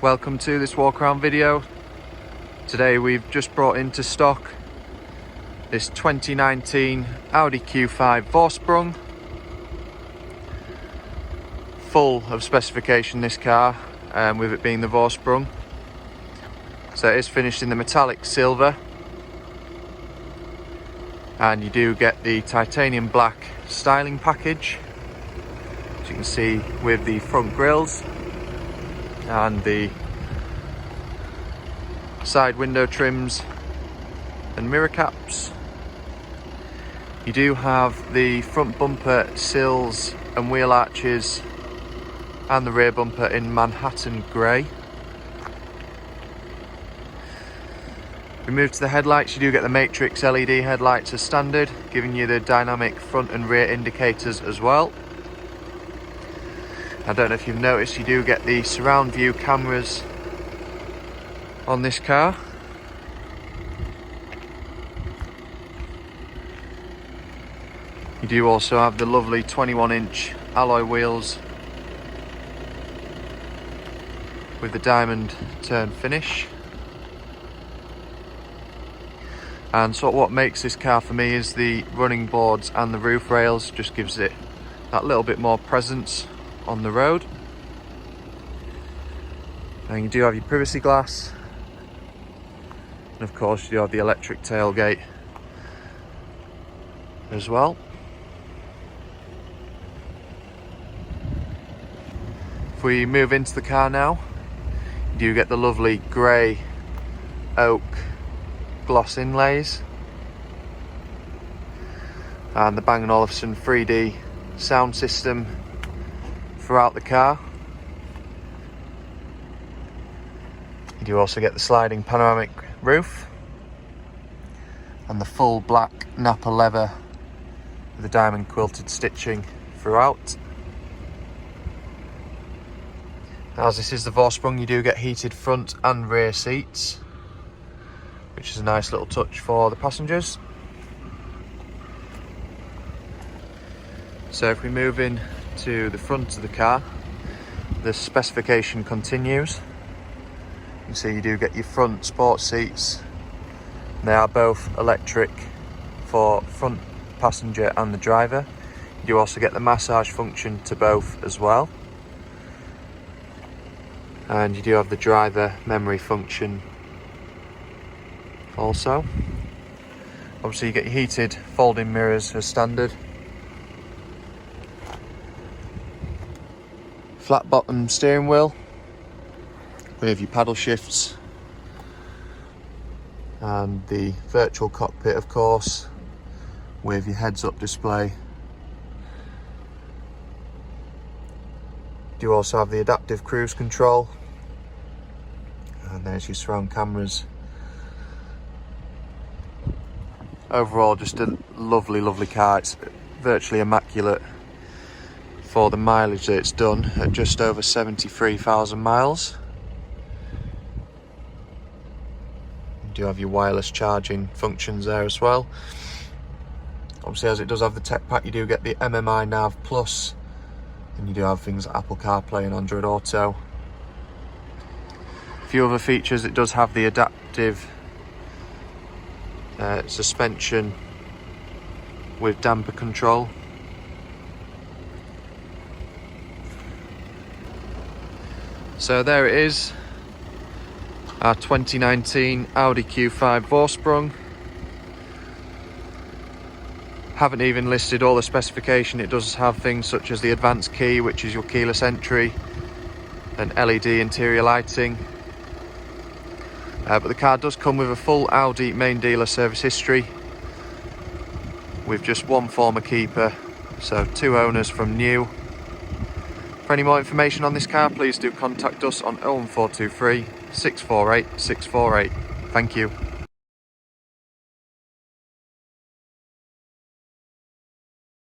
Welcome to this walk around video. Today we've just brought into stock this 2019 Audi Q5 Vorsprung. Full of specification, this car, with it being the Vorsprung. So it is finished in the metallic silver, and you do get the titanium black styling package, as you can see, with the front grills and the side window trims and mirror caps. You do have the front bumper sills and wheel arches and the rear bumper in Manhattan grey. We move to the headlights. You do get the matrix LED headlights as standard, giving you the dynamic front and rear indicators as well. I don't know if you've noticed, you do get the surround view cameras on this car. You do also have the lovely 21-inch alloy wheels with the diamond turn finish. And so what makes this car for me is the running boards and the roof rails. Just gives it that little bit more presence on the road. And you do have your privacy glass, and of course you do have the electric tailgate as well. If we move into the car now, you do get the lovely grey oak gloss inlays and the Bang & Olufsen 3D sound system throughout the car. You do also get the sliding panoramic roof and the full black Nappa leather with the diamond quilted stitching throughout. As this is the Vorsprung, you do get heated front and rear seats, which is a nice little touch for the passengers. So if we move in to the front of the car, the specification continues. You can see you do get your front sports seats. They are both electric for front passenger and the driver. You do also get the massage function to both as well. And you do have the driver memory function also. Obviously you get your heated folding mirrors as standard. Flat bottom steering wheel with your paddle shifts and the virtual cockpit, of course, with your heads up display. You also have the adaptive cruise control, and there's your surround cameras. Overall, just a lovely car. It's virtually immaculate for the mileage that it's done at just over 73,000 miles. You do have your wireless charging functions there as well. Obviously, as it does have the tech pack, you do get the MMI Nav Plus, and you do have things like Apple CarPlay and Android Auto. A few other features: it does have the adaptive suspension with damper control. So there it is, our 2019 Audi Q5 Vorsprung. Haven't even listed all the specification. It does have things such as the advanced key, which is your keyless entry, and LED interior lighting. But the car does come with a full Audi main dealer service history, with just one former keeper, so 2 owners from new. For any more information on this car, please do contact us on 01423 648 648. Thank you.